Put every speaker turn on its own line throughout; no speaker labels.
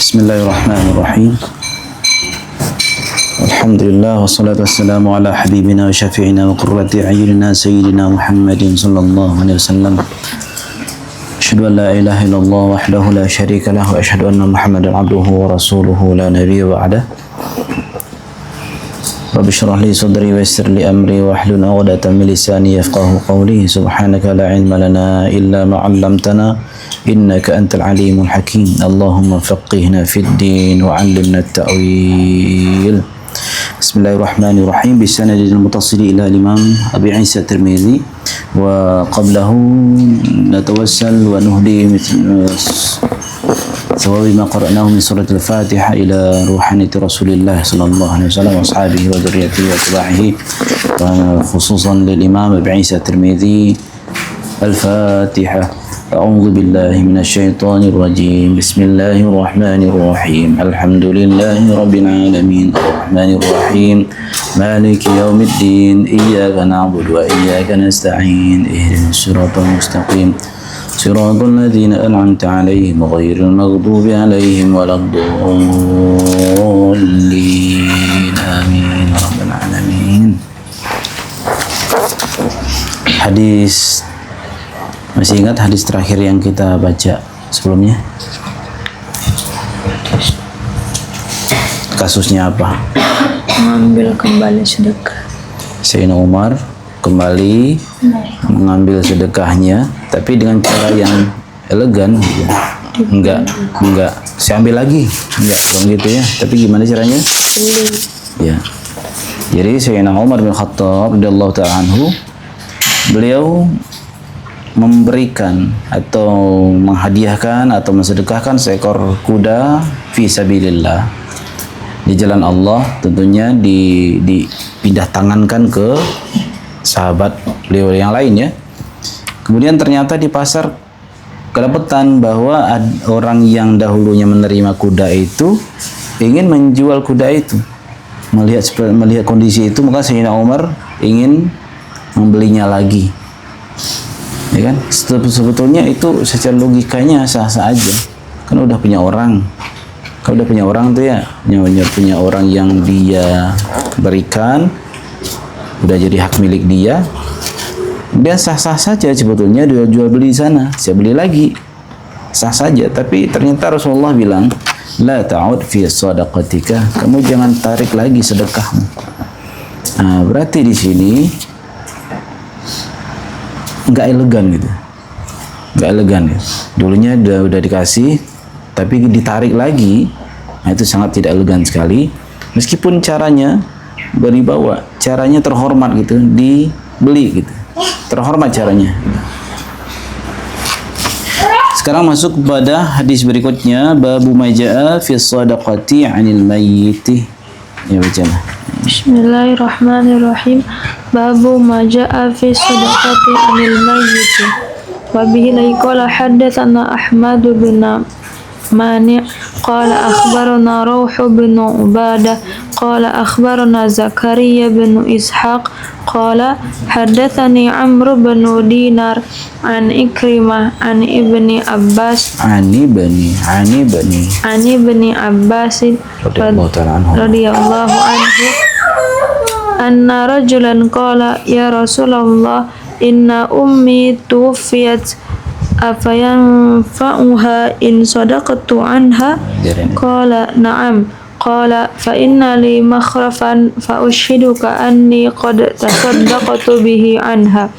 Bismillahirrahmanirrahim. Alhamdulillah wassalatu wassalamu ala habibina wa syafi'ina wa qurrati a'yunina sayyidina Muhammadin sallallahu alaihi wasallam. Asyhadu an la ilaha illallah wahdahu la syarika lah wa asyhadu anna Muhammadan abduhu wa rasuluhu la nabiyya ba'dah. Rabbi shrah li sadri wa yassir li amri wa hlul 'uqdatam min lisani yafqahu qawli. Subhanaka la ilma lana illa ma 'allamtana innaka antal alimul hakim. Allahumma faqihna fid din wa 'allimna at-ta'wil. Bismillahirrahmanirrahim. Bisanadil muttasil ila Imam Abi Isa Tirmizi wa qablahu natawassal wa nuhdi ثواب ما قرأناه من سورة الفاتحة إلى روحانية رسول الله صلى الله عليه وسلم وأصحابه وذريته وأتباعه خصوصا للإمام أبي عيسى الترمذي. الفاتحة. أعوذ بالله من الشيطان الرجيم. بسم الله الرحمن الرحيم. الحمد لله رب العالمين الرحمن الرحيم مالك يوم الدين إياك نعبد وإياك نستعين اهدنا الصراط المستقيم صراط الذين أنعمت عليهم غير المغضوب عليهم ولا الضالين آمين رب العالمين. Hadis, masih ingat hadis terakhir yang kita baca sebelumnya? Kasusnya apa?
Mengambil kembali sedekah.
Sayyidina Umar kembali mengambil sedekahnya, tapi dengan cara yang elegan. Enggak saya ambil lagi, enggak bukan gitu ya, tapi gimana caranya? Ya, jadi Sayyidina Umar bin Khattab radhiyallahu ta'ala anhu, beliau memberikan atau menghadiahkan atau mensedekahkan seekor kuda fi sabilillah, di jalan Allah, tentunya dipindah tangankan ke sahabat beliau yang lain ya. Kemudian ternyata di pasar kedapatan bahwa orang yang dahulunya menerima kuda itu ingin menjual kuda itu. Melihat kondisi itu, maka Sayyidina Umar ingin membelinya lagi. Ya kan? Sebetulnya itu secara logikanya sah-sah aja. Kan udah punya orang. Kalau udah punya orang tuh ya, punya orang yang dia berikan, udah jadi hak milik dia, dan sah-sah saja sebetulnya dia jual beli sana, saya beli lagi, sah saja. Tapi ternyata Rasulullah bilang, la ta'ud fi sadaqatika, kamu jangan tarik lagi sedekahmu. Nah, berarti di sini nggak elegan gitu, nggak elegan ya. Dulunya udah dikasih, tapi ditarik lagi, nah itu sangat tidak elegan sekali. Meskipun caranya beribawa, caranya terhormat gitu, dibeli gitu, terhormat caranya. Sekarang masuk kepada hadis berikutnya, babu majaa fi shadaqati 'anil mayyiti. Ya, bacalah.
Bismillahirrahmanirrahim. Babu majaa fi shadaqati 'anil mayyiti. Wa bihi qala haddatsana Ahmad bin مانع قال أخبرنا روح بن عبادة قال أخبرنا زكريا بن إسحاق قال حدثني عمرو بن دينار عن إكرمة عن ابن عباس عن ابن عباس رضي الله عنه أن رجلا قال يا رسول الله إن أمي توفيت أفينفعها إن صدقت عنها؟ قال نعم. قال فإن لي مخرفا فأشهدك أني قد تصدقت به عنها.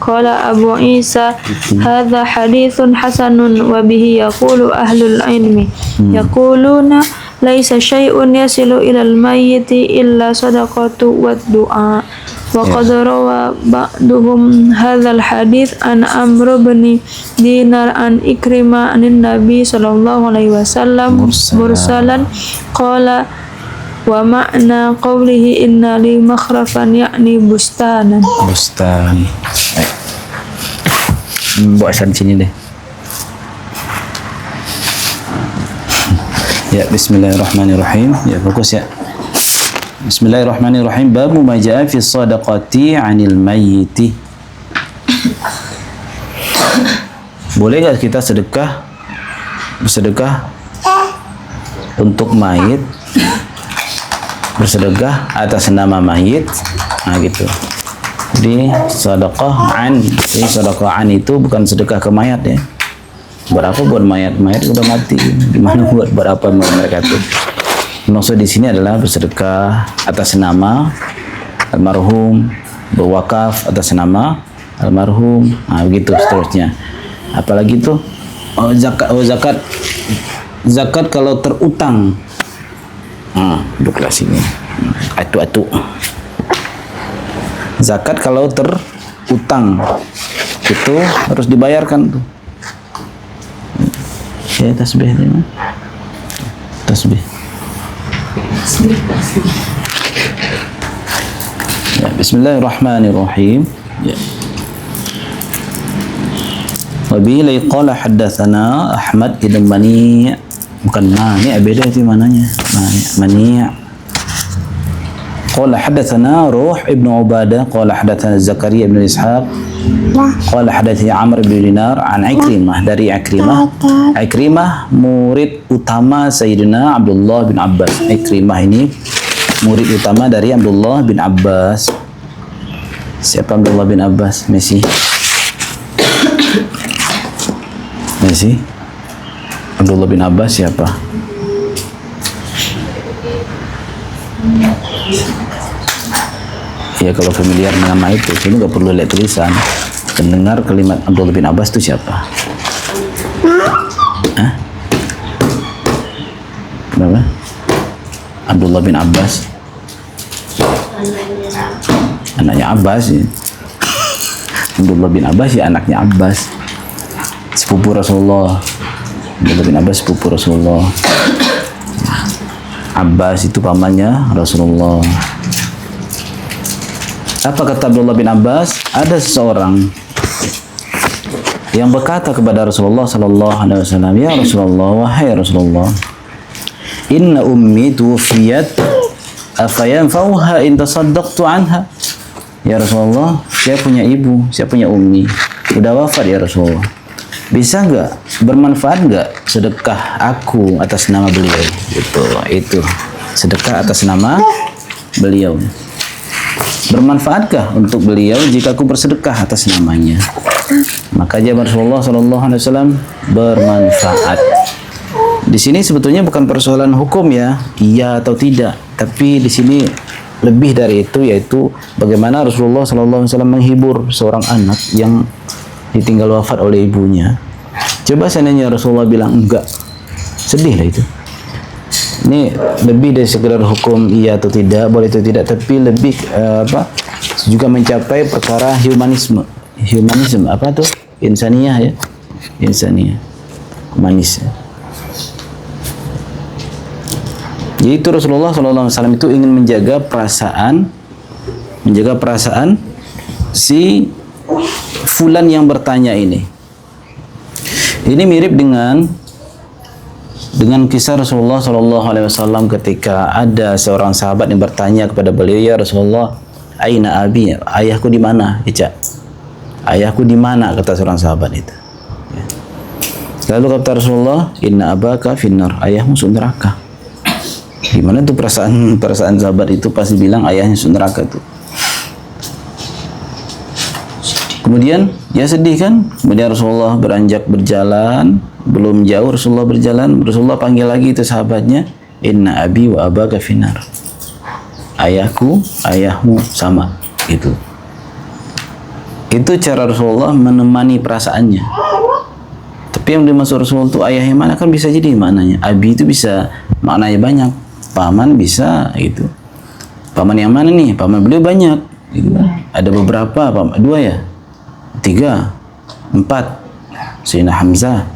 قال أبو عيسى هذا حديث حسن وبه يقول أهل العلم يقولون ليس شيء يصل إلى الميت إلا صدقة والدعاء. وقد روى بعضهم هذا الحديث عن عمرو بن دينار عن إكرمة عن النبي صلى الله عليه وسلم مرسلا قال ومعنى قوله إن لي مخرفا يعني بستانا.
Bawa sini deh. Ya, bismillahirrahmanirrahim. Ya, fokus ya. Bismillahirrahmanirrahim. Babu ma jaa fi shadaqati 'anil mayyiti. Boleh gak kita bersedekah untuk mayit, bersedekah atas nama mayit. Nah gitu. Jadi sedekah an, jadi sedekah an itu bukan sedekah ke mayat ya. Buat apa buat mayat? Mayat udah mati. Gimana buat apa mereka itu? Maksud di sini adalah bersedekah atas nama almarhum, berwakaf atas nama almarhum. Nah begitu seterusnya. Apalagi itu zakat. Zakat kalau terutang. Duduk kelas ini. Atu-atu. Zakat kalau terutang itu harus dibayarkan tuh. Ya tasbih ini. Tasbih. Ya, bismillahirrahmanirrahim. Ya. Wabihi qala haddatsana Ahmad ibn Mani', bukan Mani', beda itu mananya. Mani'. Qala haddatsana Ruh ibn Ubadah qala haddatsana Zakaria ibn Ishaq qala hadatsani Amr bin Dinar an Ikrimah dari Ikrimah murid utama Sayyidina Abdullah bin Abbas. Ikrimah ini murid utama dari Abdullah bin Abbas. Siapa Abdullah bin Abbas? Messi. Abdullah bin Abbas siapa? Ya kalau familiar dengan nama itu, ini nggak perlu lihat tulisan. Pendengar kalimat Abdullah bin Abbas itu siapa? Kenapa? Abdullah bin Abbas. Anaknya Abbas ya. Abdullah bin Abbas ya anaknya Abbas. Sepupu Rasulullah. Abdullah bin Abbas sepupu Rasulullah. Abbas itu pamannya Rasulullah. Apa kata Abdullah bin Abbas? Ada seseorang yang berkata kepada Rasulullah sallallahu alaihi wasallam, "Ya Rasulullah, wahai Rasulullah, inna ummi tuwfiyat afa yanfa'uha in tasaddaqtu anha." Ya Rasulullah, saya punya ibu, saya punya ummi, udah wafat ya Rasulullah. Bisa enggak bermanfaat enggak sedekah aku atas nama beliau? Itu sedekah atas nama beliau. Bermanfaatkah untuk beliau jika aku bersedekah atas namanya? Maka jawab Rasulullah sallallahu alaihi wasallam, bermanfaat. Di sini sebetulnya bukan persoalan hukum ya, iya atau tidak, tapi di sini lebih dari itu, yaitu bagaimana Rasulullah sallallahu alaihi wasallam menghibur seorang anak yang ditinggal wafat oleh ibunya. Coba seandainya Rasulullah bilang enggak, sedih lah itu. Ini lebih dari sekedar hukum iya atau tidak, boleh atau tidak, tapi lebih juga mencapai perkara humanisme apa tuh? Insaniyah ya, insaniyah, humanis. Jadi itu Rasulullah SAW itu ingin menjaga perasaan si fulan yang bertanya ini. Ini mirip dengan kisah Rasulullah SAW ketika ada seorang sahabat yang bertanya kepada beliau, "Ya Rasulullah, aina abi?" Ayahku di mana? Ayahku di mana? Kata seorang sahabat itu. Lalu kata Rasulullah, "Inna abaka finnar." Ayahmu masuk neraka. Gimana tuh perasaan sahabat itu pasti bilang ayahnya masuk neraka tuh. Kemudian ya sedih kan? Kemudian Rasulullah beranjak berjalan, belum jauh Rasulullah berjalan, Rasulullah panggil lagi itu sahabatnya, "Inna abi wa abaka finnar." Ayahku, ayahmu sama. Itu cara Rasulullah menemani perasaannya. Tapi yang dimaksud Rasulullah itu ayah yang mana kan bisa jadi maknanya. Abi itu bisa maknanya banyak. Paman bisa gitu. Paman yang mana nih? Paman beliau banyak. Gitu. Ada beberapa, paman 2 ya? 3, 4. Sayyidina Hamzah,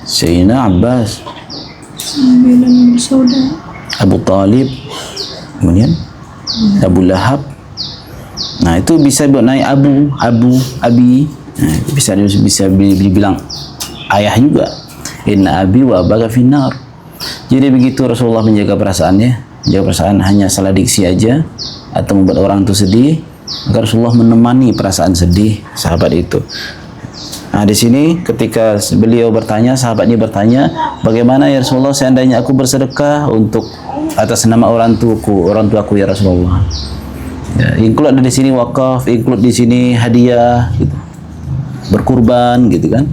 Sayyidina Abbas, Abu Talib, kemudian Abu Lahab. Nah itu bisa buat naik abi. Nah, bisa dibilang ayah juga. Inna abi wa abaka finnar. Jadi begitu Rasulullah menjaga perasaannya, menjaga perasaan hanya salah diksi aja atau membuat orang itu sedih, maka Rasulullah menemani perasaan sedih sahabat itu. Nah, di sini ketika beliau bertanya, sahabat ini bertanya, bagaimana ya Rasulullah seandainya aku bersedekah untuk atas nama orang tuaku ya Rasulullah. Ya, include ada di sini wakaf, include di sini hadiah, gitu. Berkurban, gitu kan?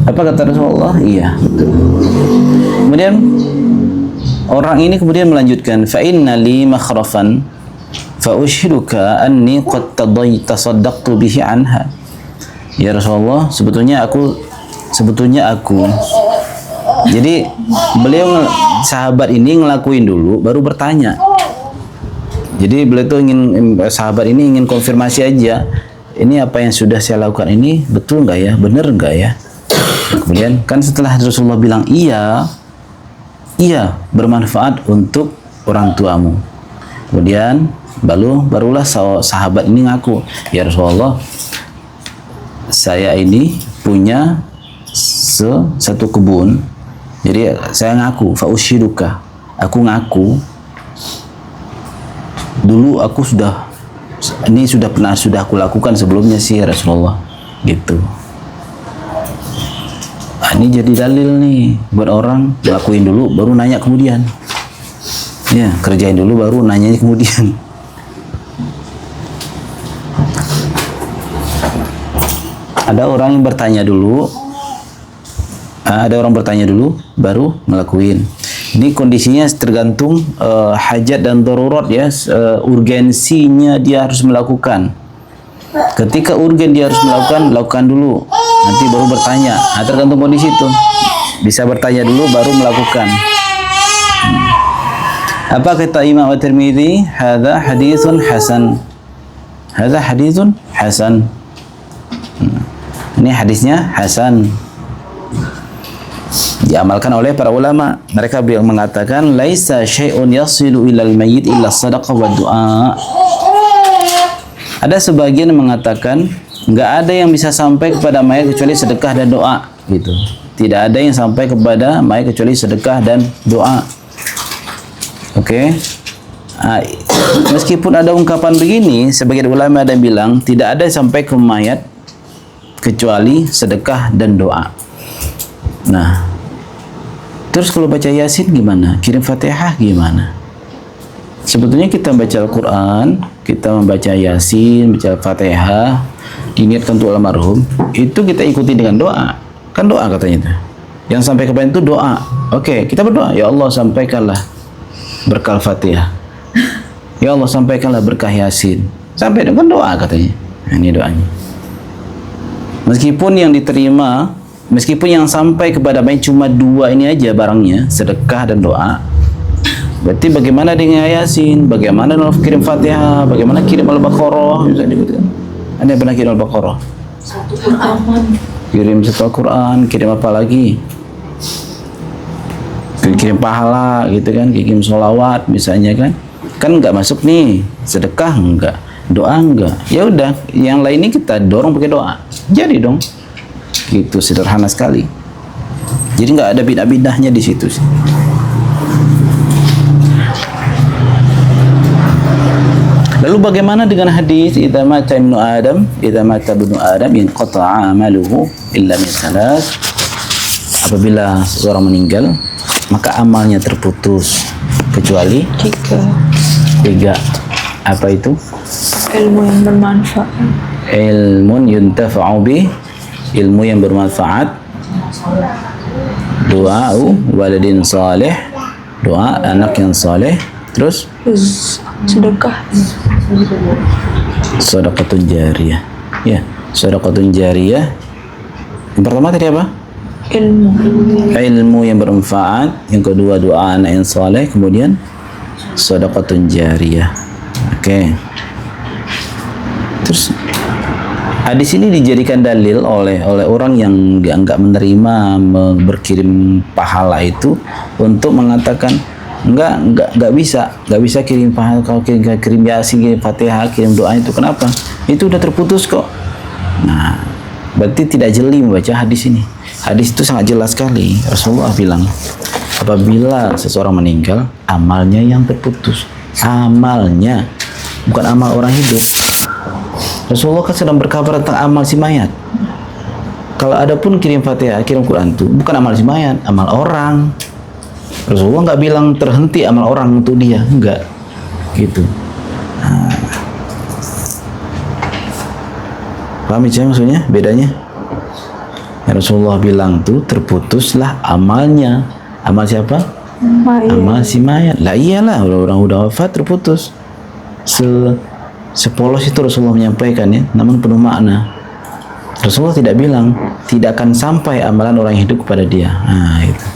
Apa kata Rasulullah? Iya, betul. Kemudian orang ini kemudian melanjutkan, fa inna li makhrafan fa ushiduka anni qad tasaddaqtu bihi anha. Ya Rasulullah, sebetulnya aku. Jadi beliau sahabat ini ngelakuin dulu baru bertanya. Jadi beliau tuh sahabat ini ingin konfirmasi aja. Ini apa yang sudah saya lakukan ini betul nggak ya? Benar nggak ya? Kemudian kan setelah Rasulullah bilang iya bermanfaat untuk orang tuamu. Kemudian barulah sahabat ini ngaku, ya Rasulullah, saya ini punya satu kebun. Jadi saya ngaku, fa usyiduka, aku ngaku dulu aku sudah aku lakukan sebelumnya sih ya Rasulullah, gitu. Nah, ini jadi dalil nih buat orang, lakuin dulu baru nanya kemudian. Ya, kerjain dulu baru nanya kemudian. Ada orang bertanya dulu baru ngelakuin. Ini kondisinya tergantung hajat dan darurat ya, urgensinya dia harus melakukan. Ketika urgen dia harus lakukan dulu, nanti baru bertanya. Nah, tergantung kondisi itu. Bisa bertanya dulu baru melakukan. Apa kata Imam At-Tirmidzi? Hadza haditsun hasan. Hadza haditsun hasan. Ini hadisnya hasan, diamalkan oleh para ulama. Mereka mengatakan laisa syai'un yasilu ilal mayyit illa sadaqah wa du'a. Ada sebagian yang mengatakan enggak ada yang bisa sampai kepada mayat kecuali sedekah dan doa, gitu. Tidak ada yang sampai kepada mayat kecuali sedekah dan doa. Oke. Meskipun ada ungkapan begini, sebagian ulama ada yang bilang tidak ada yang sampai ke mayat kecuali sedekah dan doa. Nah, terus kalau baca Yasin gimana? Kirim Fatihah gimana? Sebetulnya kita baca Al-Quran, kita membaca Yasin, baca Fatihah, diniatkan untuk almarhum, itu kita ikuti dengan doa. Kan doa katanya itu. Yang sampai kepada itu doa. Oke, kita berdoa, ya Allah sampaikanlah berkah Fatihah. Ya Allah sampaikanlah berkah Yasin. Sampai dengan doa katanya. Nah, ini doanya. Meskipun yang diterima, meskipun yang sampai kepada mayat cuma dua ini aja barangnya, sedekah dan doa. Berarti bagaimana dengan Yasin? Bagaimana dengan kirim Fatihah? Bagaimana kirim Al-Baqarah? Misalnya gitu kan. Ada yang pernah kirim Al-Baqarah?
Satu Quran.
Kirim satu Al-Quran, kirim apa lagi? Kirim pahala gitu kan, kirim sholawat misalnya kan. Kan enggak masuk nih, sedekah enggak, doa enggak. Ya udah, yang lain ini kita dorong pakai doa. Jadi dong, gitu, sederhana sekali. Jadi nggak ada bidah-bidahnya di situ sih. Lalu bagaimana dengan hadis idza mata ibnu Adam inqata'a amaluhu illa min thalath? Apabila seseorang meninggal, maka amalnya terputus kecuali tiga. Apa itu?
Ilmu yang bermanfaat.
Ilmun yuntafa'u bih, ilmu yang bermanfaat. Doa waladin saleh, doa anak yang saleh. Terus
Sedekah.
sedekatun jariyah. Ya, sedekatun jariyah. Yang pertama tadi apa? Ilmu yang bermanfaat. Yang kedua doa anak yang saleh. Kemudian sedekatun jariyah. Oke. Terus hadis ini dijadikan dalil oleh orang yang enggak menerima berkirim pahala itu untuk mengatakan enggak bisa kirim pahala, kalau kirim Yasin, kirim Fatihah, kirim doa itu kenapa? Itu udah terputus kok. Nah, berarti tidak jeli membaca hadis ini. Hadis itu sangat jelas sekali. Rasulullah bilang, apabila seseorang meninggal, amalnya yang terputus. Amalnya, bukan amal orang hidup. Rasulullah kan sedang berkabar tentang amal si mayat. Kalau ada pun kirim Fatihah, kirim Quran itu bukan amal si mayat, amal orang. Rasulullah nggak bilang terhenti amal orang untuk dia, enggak gitu. Nah. Paham ya maksudnya bedanya? Ya, Rasulullah bilang tuh terputuslah amalnya. Amal siapa? Amal si mayat. Lah iyalah, orang udah wafat terputus. Sepolos itu Rasulullah menyampaikan ya, namun penuh makna. Rasulullah tidak bilang tidak akan sampai amalan orang yang hidup kepada dia. Nah, itu.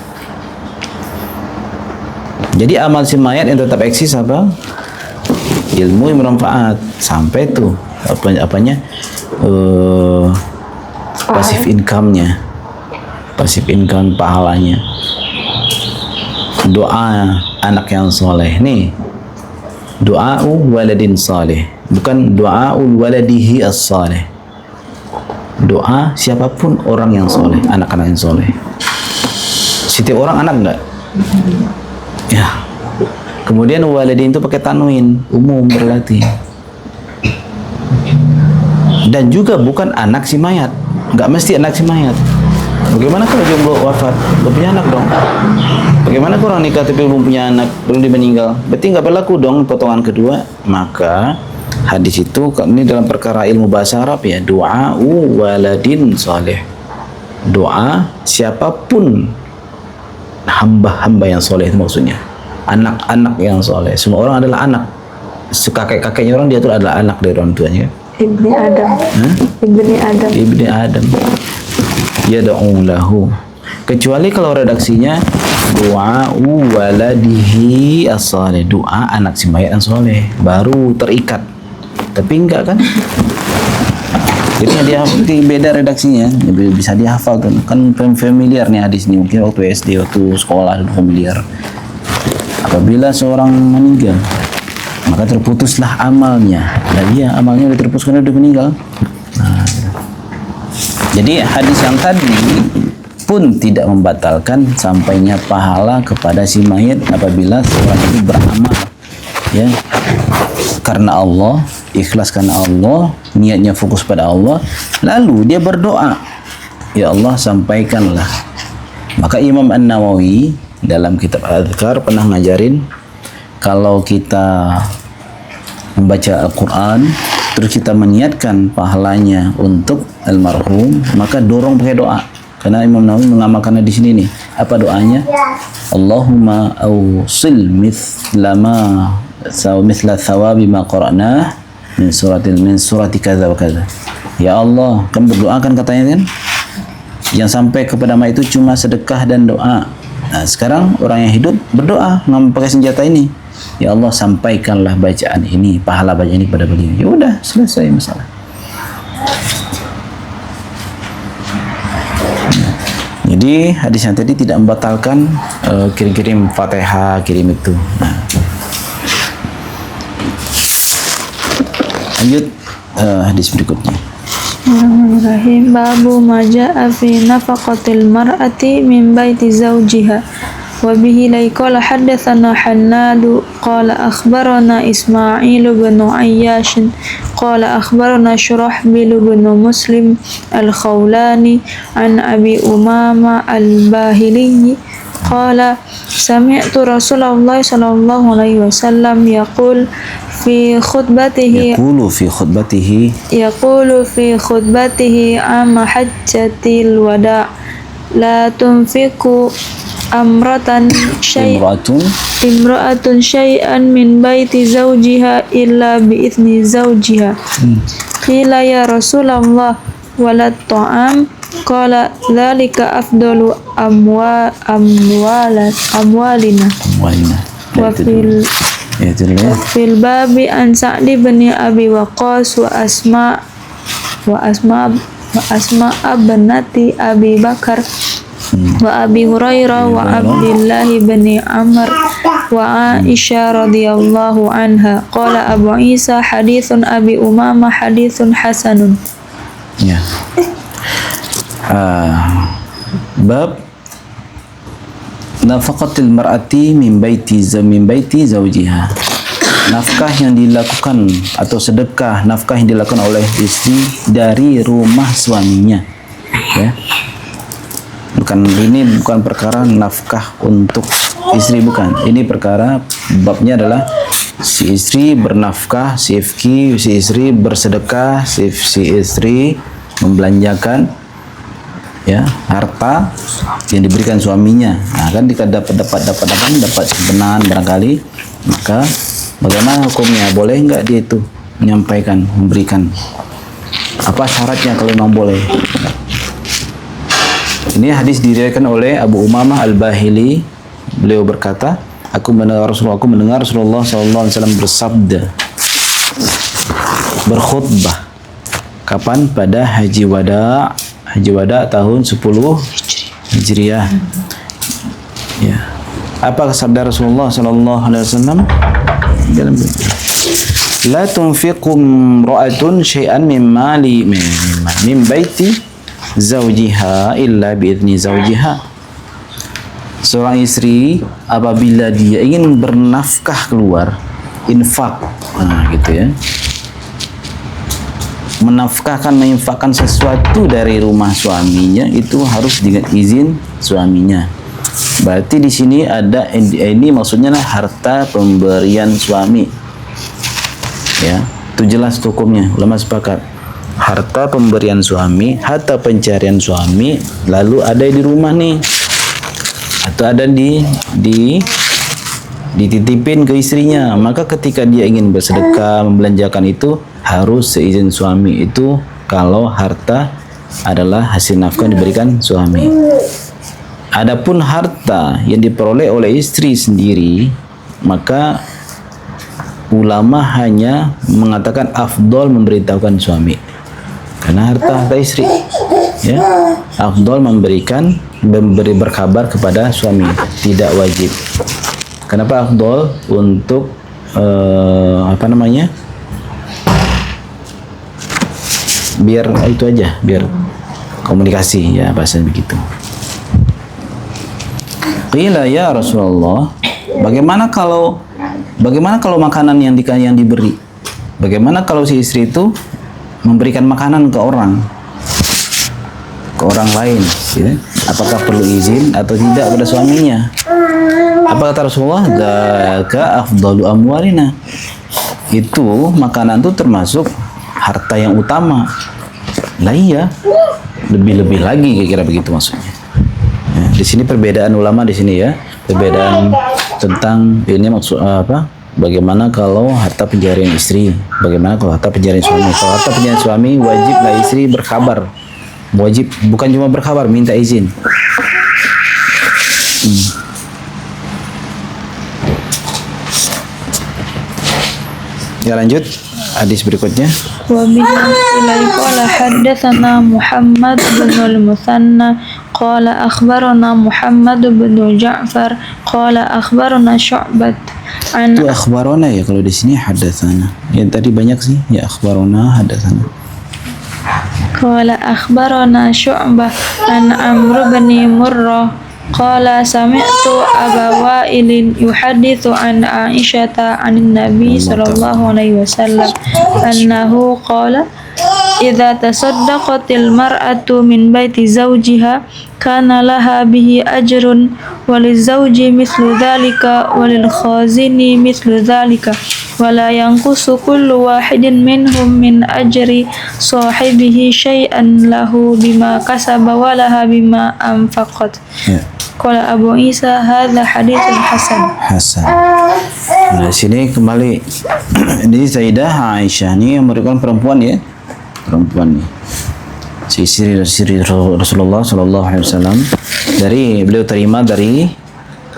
Jadi amal si mayat yang tetap eksis apa? Ilmu yang bermanfaat sampai tuh apanya? Pasif income-nya. Pasif income pahalanya. Doa anak yang soleh nih. Doa'u waladin saleh, bukan doa'ul waladihi as-saleh. Doa siapapun orang yang soleh, anak-anak yang soleh. Setiap orang anak enggak? Ya. Kemudian waladin itu pakai tanwin, umum berarti. Dan juga bukan anak si mayat, enggak mesti anak si mayat. Bagaimana kalau jomblo wafat, belum punya anak dong? Bagaimana kalau orang nikah tapi belum punya anak, belum dia meninggal? Berarti nggak berlaku dong potongan kedua. Maka hadis itu ini dalam perkara ilmu bahasa Arab ya, doa'u waladin saleh. Doa siapapun hamba-hamba yang soleh itu maksudnya. Anak-anak yang soleh. Semua orang adalah anak. Kakek-kakeknya orang dia itu adalah anak dari orang tuanya.
Ibni Adam. Ibni Adam.
Ibni Adam. Yad'u lahu. Kecuali kalau redaksinya doa'u waladihi as-salih, doa anak si mayat yang soleh, baru terikat. Tapi enggak kan? Jadi dia beda redaksinya, bisa dihafal tuh. Kan familiar nih hadis ini, mungkin waktu SD, waktu sekolah familiar. Apabila seorang meninggal, maka terputuslah amalnya. Dan dia amalnya udah terputus karena udah meninggal. Nah, jadi hadis yang tadi pun tidak membatalkan sampainya pahala kepada si mayit apabila seorang itu beramal ya karena Allah, ikhlas karena Allah, niatnya fokus pada Allah, lalu dia berdoa, ya Allah sampaikanlah. Maka Imam An-Nawawi dalam kitab Al-Adhkar pernah ngajarin kalau kita membaca Al-Quran terus kita meniatkan pahalanya untuk almarhum, maka dorong pakai doa. Karena Imam Nawawi mengamalkannya di sini nih. Apa doanya? Allahumma awsil mithla thawabi ma qara'nah min surati kadza wa kadza. Ya Allah, kan berdoa kan katanya kan? Yang sampai kepada ma itu cuma sedekah dan doa. Nah, sekarang orang yang hidup berdoa pakai senjata ini. Ya Allah, sampaikanlah bacaan ini, pahala bacaan ini pada beliau. Ya udah, selesai masalah. Jadi hadis yang tadi tidak membatalkan kirim-kirim Fatihah, kirim itu. Nah. Lanjut hadis berikutnya.
Bismillahirrahmanirrahim. Babu ma jaa'a fi nafaqatil mar'ati min baiti zawjiha. Wa bihi qala haddatsana Hannadu qala akhbarana Ismail bin Ayyash qala akhbarana Shurahbil bin Muslim al-Khawlani an Abi Umama al-Bahili qala sami'tu Rasulullah sallallahu alaihi wasallam yaqul fi khutbatihi yaqulu fi khutbatihi amma hajjatil wada' la tunfiqu imra'atun syai'an min baiti zawjiha illa bi idzni zawjiha. Qila ya Rasulullah walad ta'am qala dzalika afdalu amwalina wa fil babi an Sa'di bin Abi Waqqas wa asma binati Abi Bakar wa Abi Hurairah wa Abdullah bin Amr wa Aisyah radhiyallahu anha qala Abu Isa haditsun Abi Umamah haditsun hasanun.
Ya. Bab nafaqatil mar'ati min baiti zawjiha. Nafkah yang dilakukan atau sedekah nafkah yang dilakukan oleh istri dari rumah suaminya. ya. Ini bukan perkara nafkah untuk istri, bukan. Ini perkara babnya adalah si istri bernafkah, si istri bersedekah, si istri membelanjakan ya harta yang diberikan suaminya. Nah, kan jika dapat simpenan barangkali, maka bagaimana hukumnya? Boleh enggak dia itu menyampaikan, memberikan? Apa syaratnya kalau memang boleh? Ini hadis diriwayatkan oleh Abu Umamah Al-Bahili. Beliau berkata, aku mendengar Rasulullah sallallahu alaihi wasallam bersabda, berkhutbah. Kapan? Pada Haji Wada tahun 10 Hijriah. Ya. Apa sabda Rasulullah sallallahu alaihi wasallam? La tunfiqu imra'atun syai'an min baiti zawjiha illa biizni zawjiha. Seorang istri apabila dia ingin bernafkah keluar, infak, gitu ya, menginfakkan sesuatu dari rumah suaminya, itu harus dengan izin suaminya. Berarti di sini ada, ini maksudnya harta pemberian suami, ya, itu jelas hukumnya. Ulama sepakat harta pemberian suami, harta pencarian suami, lalu ada di rumah nih, atau ada dititipin ke istrinya. Maka ketika dia ingin bersedekah, membelanjakan, itu harus seizin suami. Itu kalau harta adalah hasil nafkah diberikan suami. Adapun harta yang diperoleh oleh istri sendiri, maka ulama hanya mengatakan afdol memberitahukan suami. Karena harta istri, ya, afdol memberi berkabar kepada suami, tidak wajib. Kenapa afdol? Untuk biar itu aja, biar komunikasi, ya, bahasa begitu. Qila ya Rasulullah, bagaimana kalau makanan yang diberi? Bagaimana kalau si istri itu memberikan makanan ke orang lain, ya? Apakah perlu izin atau tidak pada suaminya? Apa kata Rasulullah? Dzaka afdalu amwalina. Itu makanan itu termasuk harta yang utama. Lah iya, lebih lagi, kira-kira begitu maksudnya. Ya, di sini perbedaan ulama di sini, ya, perbedaan tentang ini maksud apa? Bagaimana kalau harta pencarian istri? Bagaimana kalau harta pencarian suami? Kalau harta pencarian suami, wajiblah istri berkabar. Wajib, bukan cuma berkabar, minta izin. Ya, lanjut hadis berikutnya.
Wa min ilai qala haddatsana Muhammad bin al-Musanna qala akhbarana Muhammad bin Ja'far qala akhbarana Syu'bah an.
Itu akhbarana ya, kalau di sini hadatsana. Yang tadi banyak sih, ya akhbarana, hadatsana.
Qala akhbarana Syu'bah an Amr bin Murrah qala sami'tu Aba Wa'ilin yuhaditsu an Aisyata 'anin Nabi sallallahu alaihi wasallam annahu qala idza tasaddaqatil mar'atu min baiti zawjiha kana laha bihi ajrun walizawji mithlu dzalika walil khazini mithlu dzalika wala yanqusu kullu wahidin minhum min ajri sahibihi syai'an lahu bima kasaba walaha bima anfaqat. Qala Abu Isa hadza haditsun hasan. Nah, sini kembali ini Sayyidah Aisyah ini yang merupakan perempuan, ya, perempuan nih, si istri Rasulullah sallallahu alaihi wasallam. Dari beliau terima dari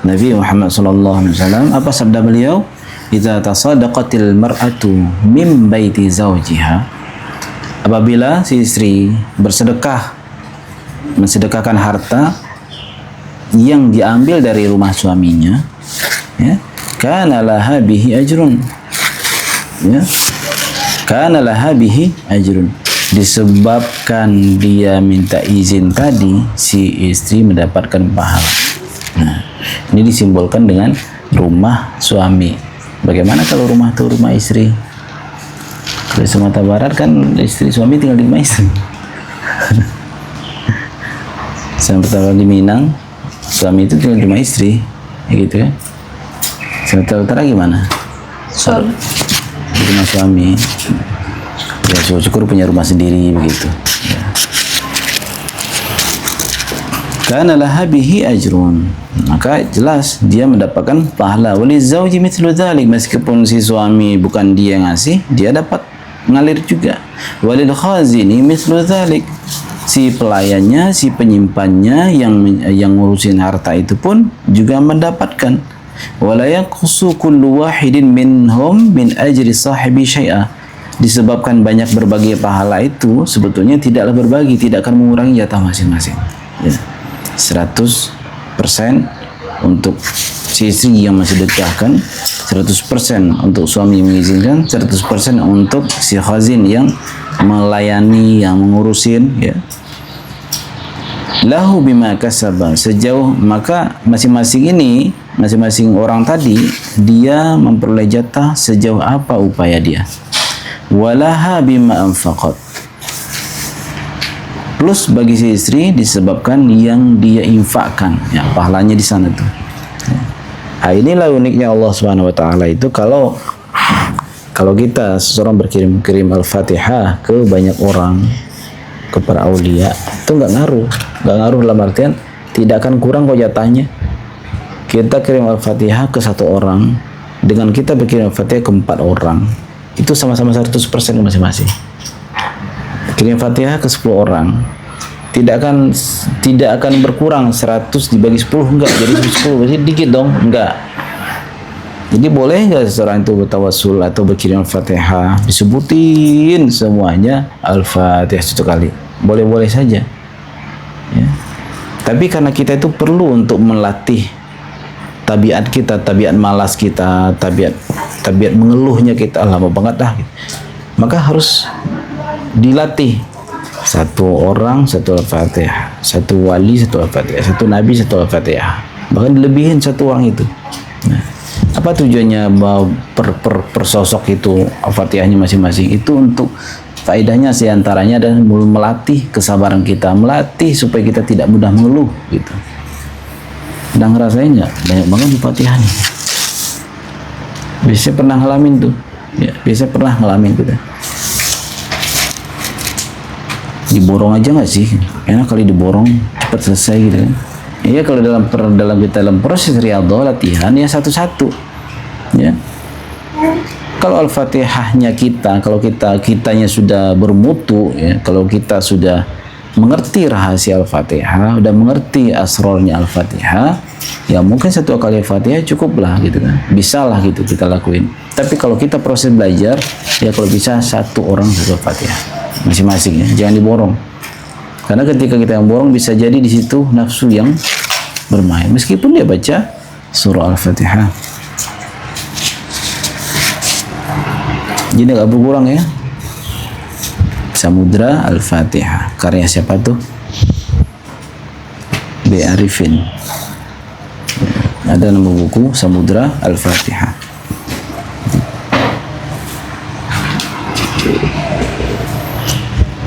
Nabi Muhammad sallallahu alaihi wasallam, apa sabda beliau? Idza tasaddaqatil mar'atu min baiti zawjiha, apabila si istri mensedekahkan harta yang diambil dari rumah suaminya, ya, kana laha bihi ajrun, ya, kana laha bihi ajrun, disebabkan dia minta izin tadi, si istri mendapatkan pahala. Nah, ini disimbolkan dengan rumah suami. Bagaimana kalau rumah itu rumah istri? Di Sumatera Barat kan istri suami tinggal di rumah istri.
Saya pertama di Minang, suami itu tinggal di rumah istri, ya gitu ya. Sumatera Utara gimana?
Suami.
Di rumah suami. Ya syukur punya rumah sendiri begitu. Ya. Kana laha bihi ajrun. Maka jelas dia mendapatkan pahala. Walizauji mithlu dzalik, meskipun si suami bukan dia yang ngasih, dia dapat ngalir juga. Walil khazini mithlu dzalik. Si pelayannya, si penyimpannya yang ngurusin harta itu pun juga mendapatkan. Wala yaqsu kullu wahidin minhum min ajri sahibi syai'a. Disebabkan banyak berbagi pahala itu sebetulnya tidaklah berbagi, tidak akan mengurangi jatah masing-masing. Ya. 100% untuk si istri yang mensedekahkan, 100% untuk suami yang mengizinkan, 100% untuk si khazin yang melayani, yang mengurusin, ya. Lahu bima kasaba, sejauh maka masing-masing orang tadi dia memperoleh jatah sejauh apa upaya dia. Walaha bima anfaqat, plus bagi si istri disebabkan yang dia infakkan, ya, pahalanya di sana tuh. Nah, inilah uniknya Allah Subhanahu wa taala itu, kalau kita seseorang berkirim Al-Fatihah ke banyak orang, ke para aulia, itu nggak ngaruh dalam artian tidak akan kurang kok jatahnya. Kita kirim Al-Fatihah ke 1 orang, dengan kita berkirim Al-Fatihah ke 4 orang, itu sama-sama 100% masing-masing. Kirim Fatihah ke 10 orang, tidak akan berkurang 100 dibagi 10, enggak, jadi 10 berarti dikit dong, enggak. Jadi boleh enggak seseorang itu bertawassul atau berkirim Al-Fatihah disebutin semuanya Al-Fatihah 1 kali? Boleh-boleh saja. Ya. Tapi karena kita itu perlu untuk melatih tabiat kita, tabiat malas kita, tabiat mengeluhnya kita, lama banget dah, gitu. Maka harus dilatih. 1 orang 1 Al-Fatihah, 1 wali 1 Al-Fatihah, 1 nabi 1 Al-Fatihah, bahkan dilebihin 1 orang itu. Nah, apa tujuannya per sosok itu Al-Fatihahnya masing-masing? Itu untuk faedahnya seantaranya dan melatih kesabaran kita, melatih supaya kita tidak mudah mengeluh gitu. Dan ngerasain nggak banyak banget di Fatihah nih. Biasanya pernah ngalamin tuh, ya, biasanya pernah ngalamin kita. Diborong aja nggak sih? Enak kali diborong, cepat selesai gitu kan. Iya, kalau dalam proses riyadhah latihan ya satu-satu. Ya. Kalau Al-Fatihahnya kalau kitanya sudah bermutu, ya, kalau kita sudah mengerti rahasia Al-Fatihah, udah mengerti asrornya Al-Fatihah, ya mungkin 1 kali Al-Fatihah cukup lah gitu kan, bisa lah gitu kita lakuin. Tapi kalau kita proses belajar, ya kalau bisa 1 orang 1 Al-Fatihah masing-masing, ya, jangan diborong. Karena ketika kita yang borong bisa jadi di situ nafsu yang bermain, meskipun dia baca surah Al-Fatihah. Jadi nggak berkurang, ya. Samudra Al-Fatihah, karya siapa tuh? B. Arifin. Ada nama buku Samudra Al-Fatihah.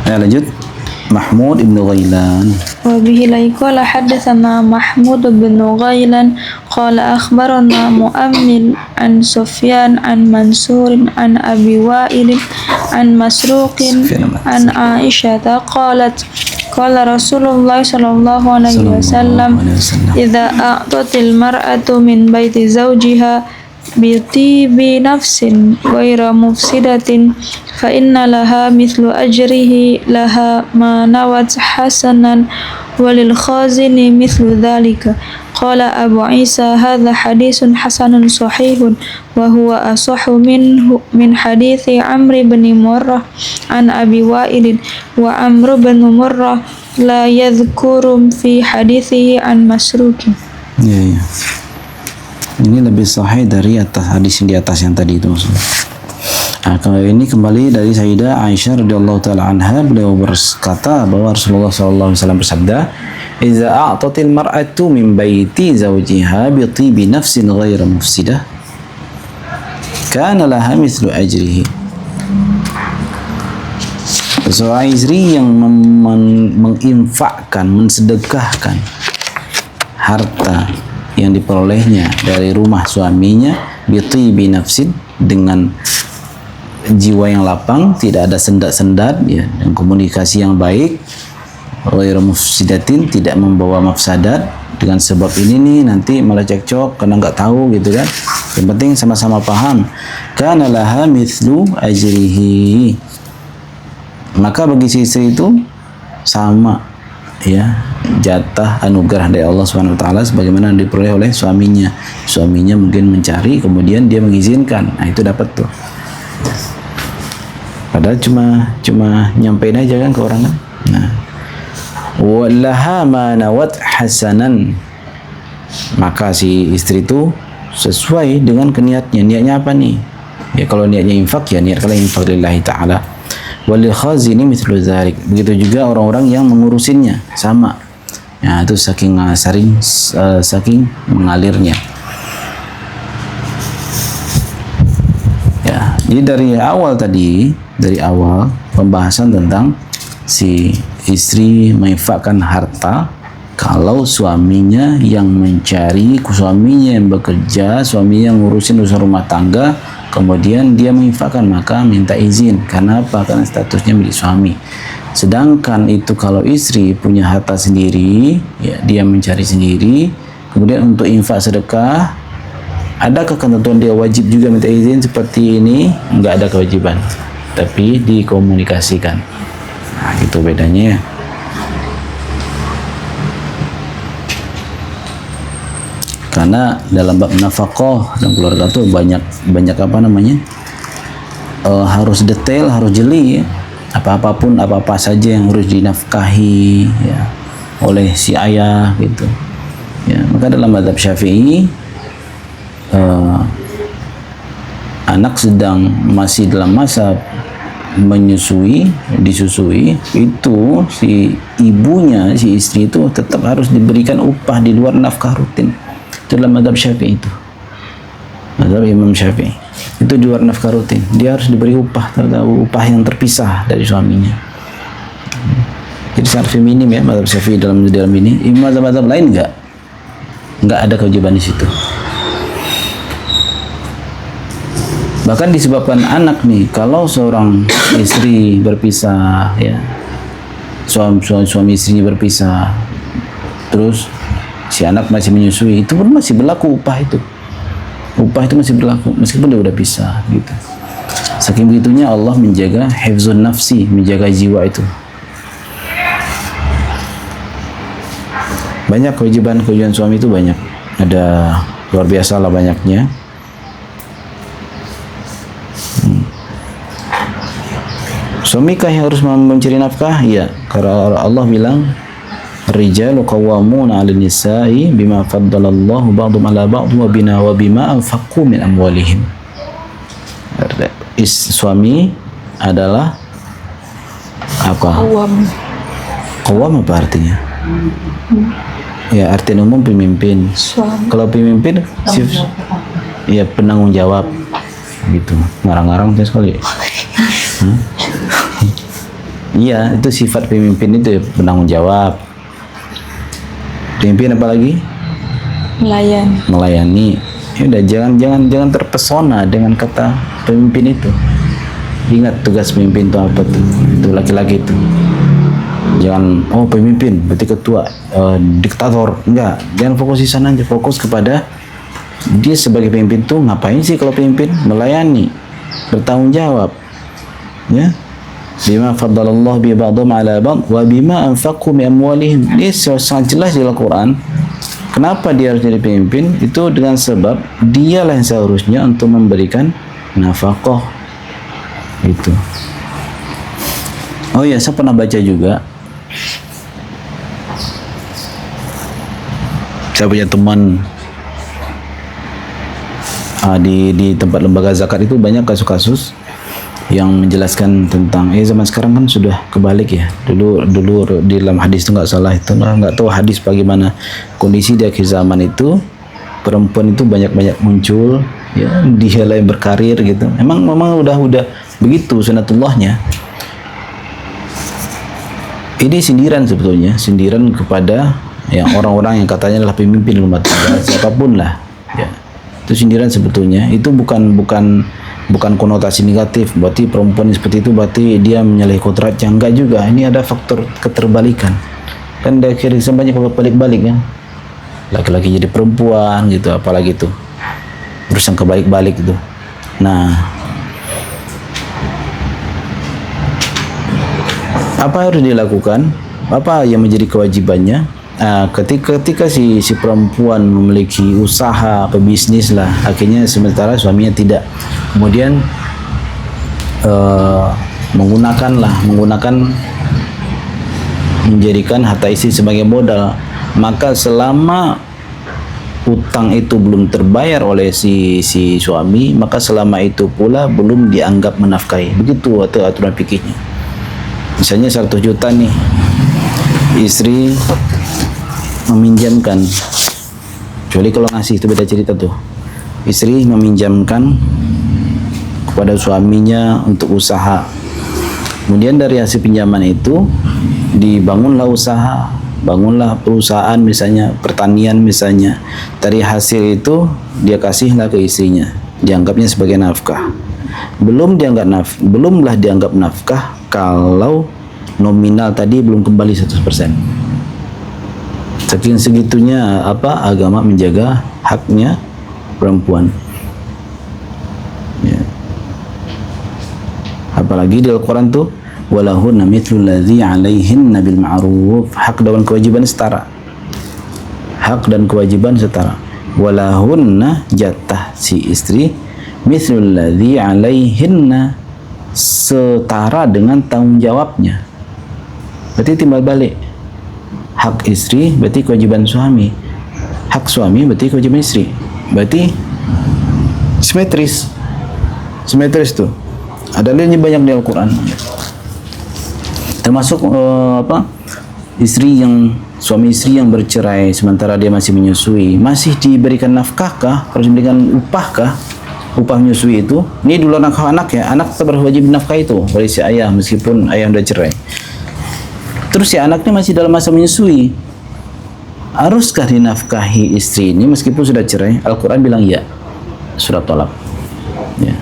Lanjut. Mahmud ibn Ghailan.
وبه قال حدثنا محمود بن غيلان قال أخبرنا مؤمل عن سفيان عن منصور عن أبي وائل عن مسروق عن عائشة قالت قال رسول الله صلى الله عليه وسلم إذا أعطت المرأة من بيت زوجها بطيب نفس غير مفسدة فإن لها مثل أجره لها ما نوت حسنا وللخازن مثل ذلك. قال أبو عيسى هذا حديث حسن صحيح وهو أصح من حديث عمرو بن مرة عن أبي وائل وعمرو بن مرة لا يذكر في حديثه عن مسروق.
Ya. Ini lebih sahih dari hadis yang di atas yang tadi itu. Nah, kalau ini kembali dari Sayyidah Aisyah radhiyallahu taala anha, beliau berkata bahwa Rasulullah sallallahu alaihi wasallam bersabda, "Idza a'tatil mar'atu min baiti zawjiha bi tibi nafsin ghairu mufsidah, kana laha mithlu ajrihi." seorang istri yang menginfakkan, mensedekahkan harta yang diperolehnya dari rumah suaminya bi nafsin, dengan jiwa yang lapang, tidak ada sendat-sendat ya, dan komunikasi yang baik, ghairu mufsidatin, tidak membawa mafsadat. Dengan sebab ini nih nanti malah cekcok karena nggak tahu gitu kan. Yang penting sama-sama paham. Kana laha mithlu ajrihi, maka bagi si istri itu sama ya jatah anugerah dari Allah Subhanahu wa taala sebagaimana diperoleh oleh suaminya. Suaminya mungkin mencari, kemudian dia mengizinkan. Nah, itu dapat tuh. Padahal cuma nyampein aja kan ke orang kan. Nah, wallaha ma nawat hasanan, maka si istri itu sesuai dengan niatnya. Niatnya apa nih? Ya kalau niatnya infak, ya niatkanlah infak lillahi ta'ala. Walil khazini mithlu dzalik, begitu juga orang-orang yang mengurusinnya sama. Ya, itu saking mengalirnya. Ya, jadi dari awal pembahasan tentang si istri menginfakkan harta kalau suaminya yang mencari, suaminya yang bekerja, suaminya yang ngurusin urusan rumah tangga, kemudian dia menginfakkan, maka minta izin. Karena apa? Karena statusnya milik suami. Sedangkan itu kalau istri punya harta sendiri, ya dia mencari sendiri, kemudian untuk infak sedekah, adakah ketentuan dia wajib juga minta izin seperti ini? Enggak ada kewajiban, tapi dikomunikasikan. Nah, gitu bedanya ya. Karena dalam bab nafkah dan keluarga tuh banyak apa namanya, harus detail, harus jeli ya. Apa saja yang harus dinafkahi ya oleh si ayah gitu ya. Maka dalam mazhab Syafi'i, anak sedang masih dalam masa disusui, itu si ibunya, si istri itu tetap harus diberikan upah di luar nafkah rutin. Itu dalam mazhab Syafi'i, itu mazhab Imam Syafi'i, itu di luar nafkah rutin, dia harus diberi upah yang terpisah dari suaminya. Jadi sangat feminim ya mazhab Syafi'i dalam ini. Mazhab-mazhab lain enggak ada kewajiban di situ. Bahkan disebabkan anak nih, kalau seorang istri berpisah ya, suami istrinya berpisah, terus si anak masih menyusui, itu pun masih berlaku upah itu masih berlaku meskipun dia udah pisah gitu. Saking begitunya Allah menjaga hifzun nafsi, menjaga jiwa itu. Banyak kewajiban suami itu banyak, ada luar biasa lah banyaknya. Suamikah yang harus mencari nafkah? Ya, karena Allah bilang rijalu qawwamuna 'alan nisa'i bima faddalallahu ba'dhum 'ala ba'd wa bima anfaqu min amwalihim. Suami adalah apa? Qawwam apa artinya? Ya, arti umum pemimpin. Kalau pemimpin ya penanggung jawab gitu. Ngarang-ngarang sekali. Iya, itu sifat pemimpin itu ya, penanggung jawab. Pemimpin apa lagi? Melayani. Ya udah, jangan terpesona dengan kata pemimpin itu. Ingat tugas pemimpin itu apa tuh? Itu laki-laki itu. Jangan pemimpin berarti ketua, diktator. Enggak, jangan fokus di sana aja, fokus kepada dia sebagai pemimpin tuh ngapain sih kalau pemimpin? Melayani, bertanggung jawab. Ya. Bima faddalallahu bi ba'dhum 'ala ba'd wa bima anfaqu min amwalihim. Ini sangat jelas di Al-Qur'an. Kenapa dia harus jadi pemimpin? Itu dengan sebab dialah yang seharusnya untuk memberikan nafkah. Itu. Oh ya, saya pernah baca juga. Saya punya teman di tempat lembaga zakat itu banyak kasus-kasus yang menjelaskan tentang zaman sekarang kan sudah kebalik ya. Dulu di dalam hadis itu nggak salah, itu nggak tahu hadis bagaimana kondisi di akhir zaman itu, perempuan itu banyak muncul ya, dia yang berkarir gitu. Memang udah begitu sunatullahnya. Ini sindiran sebetulnya, sindiran kepada yang orang-orang yang katanya adalah pemimpin rumah tangga, siapapun lah. Ya. Itu sindiran sebetulnya. Itu bukan konotasi negatif. Berarti perempuan seperti itu berarti dia menyalahi kodratnya. Enggak juga. Ini ada faktor keterbalikan. Kan dari kirisan banyak balik-balik kan. Laki-laki jadi perempuan gitu, apalagi itu. Urusan kebalik-balik itu. Nah, apa harus dilakukan? Apa yang menjadi kewajibannya? Ketika si perempuan memiliki usaha pebisnis lah, akhirnya sementara suaminya tidak, kemudian menggunakan menjadikan harta istri sebagai modal, maka selama utang itu belum terbayar oleh si suami, maka selama itu pula belum dianggap menafkahi. Begitu aturan fikihnya. Misalnya 100 juta nih, istri meminjamkan, kecuali kalau ngasih itu beda cerita tuh. Istri meminjamkan kepada suaminya untuk usaha. Kemudian dari hasil pinjaman itu dibangunlah usaha, bangunlah perusahaan misalnya, pertanian misalnya. Dari hasil itu dia kasihlah ke istrinya, dianggapnya sebagai nafkah. Belumlah dianggap nafkah kalau nominal tadi belum kembali 100%. Saking segitunya agama menjaga haknya perempuan. Ya. Apalagi di Al-Quran tuh, walahunna mithlul ladzi 'alaihinna bil ma'ruf. Hak dan kewajiban setara. Hak dan kewajiban setara. Walahunna, jatah si istri, mithlul ladzi 'alaihinna, setara dengan tanggung jawabnya. Berarti timbal balik. Hak istri berarti kewajiban suami. Hak suami berarti kewajiban istri. Berarti simetris. Simetris tuh. Ada dalilnya banyak di Al-Quran. Termasuk suami istri yang bercerai sementara dia masih menyusui, masih diberikan nafkahkah? Harus diberikan upahkah? Upah menyusui itu, ini dulu anak ya, anak tetap berwajib nafkah itu oleh si ayah meskipun ayah sudah cerai. Terus si anaknya masih dalam masa menyusui, haruskah dinafkahi istri ini meskipun sudah cerai? Al-Quran bilang ya, surat Thalaq. Ya.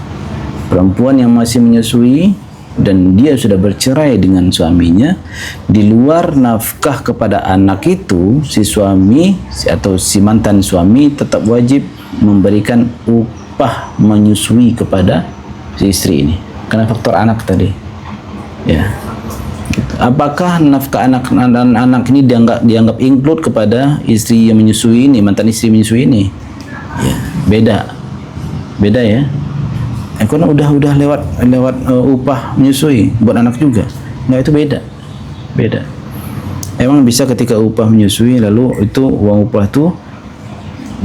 Perempuan yang masih menyusui dan dia sudah bercerai dengan suaminya, di luar nafkah kepada anak itu, si suami atau si mantan suami tetap wajib memberikan upah menyusui kepada si istri ini karena faktor anak tadi. Ya. Apakah nafkah anak ini dianggap include kepada istri yang menyusui ini, mantan istri menyusui ini? Ya, beda ya. Karena udah lewat upah menyusui buat anak juga. Nah, itu beda. Emang bisa ketika upah menyusui lalu itu uang upah itu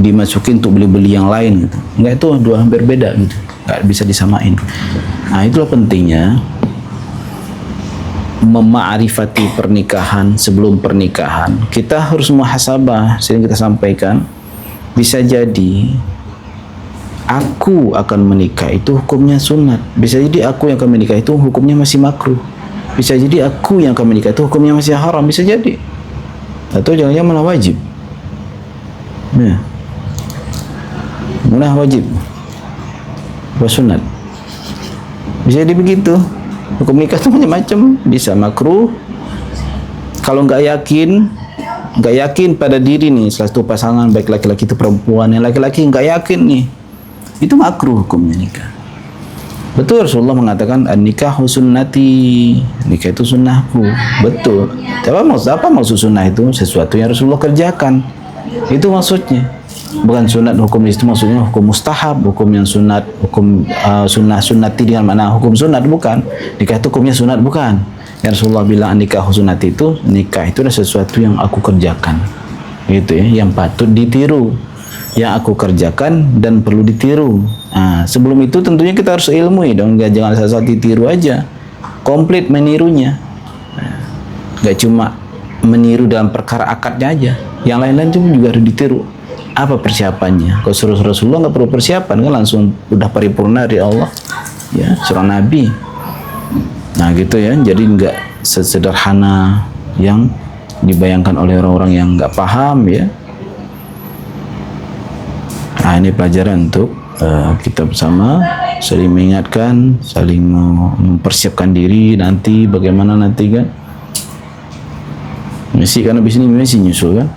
dimasukin untuk beli-beli yang lain gitu. Enggak, itu dua hampir beda gitu. Enggak bisa disamain. Nah, itulah pentingnya memaarifati pernikahan sebelum pernikahan. Kita harus muhasabah, sering kita sampaikan. Bisa jadi aku akan menikah itu hukumnya sunat. Bisa jadi aku yang akan menikah itu hukumnya masih makruh. Bisa jadi aku yang akan menikah itu hukumnya masih haram. Bisa jadi. Atau jangan-jangan malah wajib. Nah, malah wajib. Buat sunat. Bisa jadi begitu. Hukum nikah itu macam-macam. Bisa makruh. Kalau nggak yakin pada diri nih, salah satu pasangan baik laki-laki itu perempuan, yang laki-laki nggak yakin nih, itu makruh hukumnya nikah. Betul, Rasulullah mengatakan an-nikahu sunnati, nikah itu sunnahku. Betul. Apa maksud sunnah itu? Sesuatu yang Rasulullah kerjakan. Itu maksudnya. Bukan sunat hukum itu maksudnya hukum mustahab, hukum yang sunat, hukum sunnati dengan makna hukum sunat, bukan. Nikah itu hukumnya sunat, bukan. Yang Rasulullah bilang nikah sunnati itu, nikah itu adalah sesuatu yang aku kerjakan. Gitu ya, yang patut ditiru. Yang aku kerjakan dan perlu ditiru. Nah, sebelum itu tentunya kita harus ilmui dong, jangan asal ditiru aja. Komplit menirunya. Gak cuma meniru dalam perkara akadnya aja. Yang lain-lain juga harus ditiru. Apa persiapannya? Kalau suruh Rasulullah nggak perlu persiapan, kan langsung udah paripurna dari Allah. Ya, surah Nabi. Nah gitu ya. Jadi nggak sesederhana yang dibayangkan oleh orang-orang yang nggak paham ya. Nah, ini pelajaran untuk kita bersama, saling mengingatkan, saling mempersiapkan diri nanti bagaimana nanti kan. Messi kan habis ini Messi nyusul kan.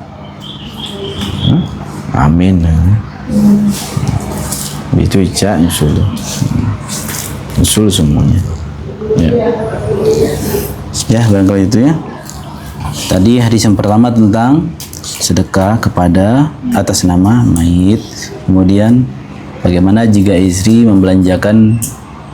Amin. Itu Ica nyusul. Nyusul semuanya. Ya, barangkali itu ya. Tadi hadis yang pertama tentang sedekah kepada atas nama mayit. Kemudian bagaimana jika istri membelanjakan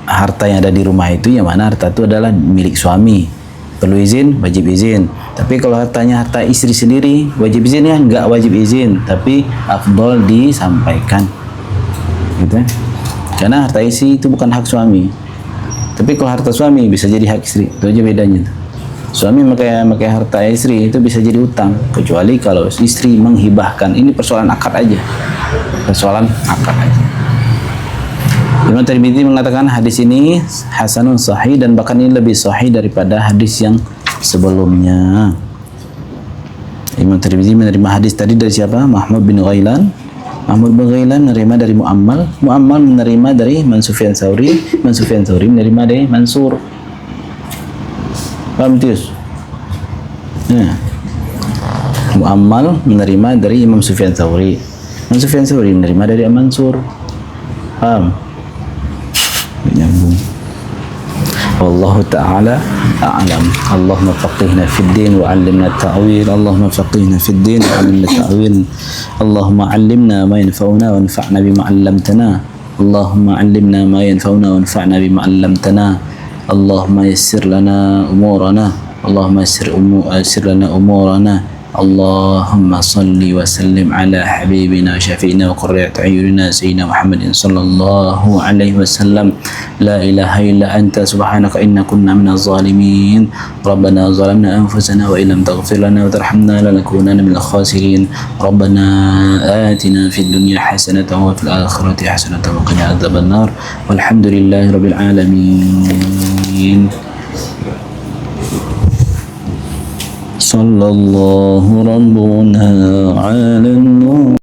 harta yang ada di rumah itu, yang mana harta itu adalah milik suami. Perlu izin, wajib izin. Tapi kalau hartanya harta istri sendiri, wajib izin ya? Enggak wajib izin, tapi afdol disampaikan. Gitu. Karena harta istri itu bukan hak suami. Tapi kalau harta suami bisa jadi hak istri. Itu aja bedanya. Suami pakai harta istri itu bisa jadi utang, kecuali kalau istri menghibahkan. Ini persoalan akad aja. Persoalan akad aja. Imam Tirmidzi mengatakan hadis ini hasanun sahih, dan bahkan ini lebih sahih daripada hadis yang sebelumnya. Imam Tirmidzi menerima hadis tadi dari siapa? Mahmud bin Ghailan. Mahmud bin Ghailan menerima dari Muammal. Muammal menerima dari Sufyan Tsauri. Sufyan Tsauri menerima dari Mansur. Paham tius? Nah, Muammal menerima dari Imam Sufyan Tsauri. Sufyan Tsauri menerima dari Mansur. Paham? Nyambung. Wallahu ta'ala a'lam. Allahumma faqihna fid din wa 'allimna at-ta'wil. Allahumma faqihna fid din wa 'allimna at-ta'wil. Allahumma 'allimna ma yanfa'una wa anfa'na bima 'allamtana. Allahumma 'allimna ma yanfa'una wa anfa'na bima 'allamtana. Allahumma yassir lana umurana. Allahumma yassir lana umurana. Allahumma salli wa sallim ala habibina syafi'ina wa qurrati a'yunina sayyidina Muhammadin sallallahu alaihi wasallam. La ilaha illa anta subhanaka inna kunna minaz zalimin. Rabbana zalamna anfusana wa illam taghfir lana wa tarhamna lanakunanna minal khasirin. Rabbana atina fid dunya hasanatan wa fil akhirati hasanatan wa qina adzaban nar. Walhamdulillahi rabbil alamin. صلى الله ربنا على النور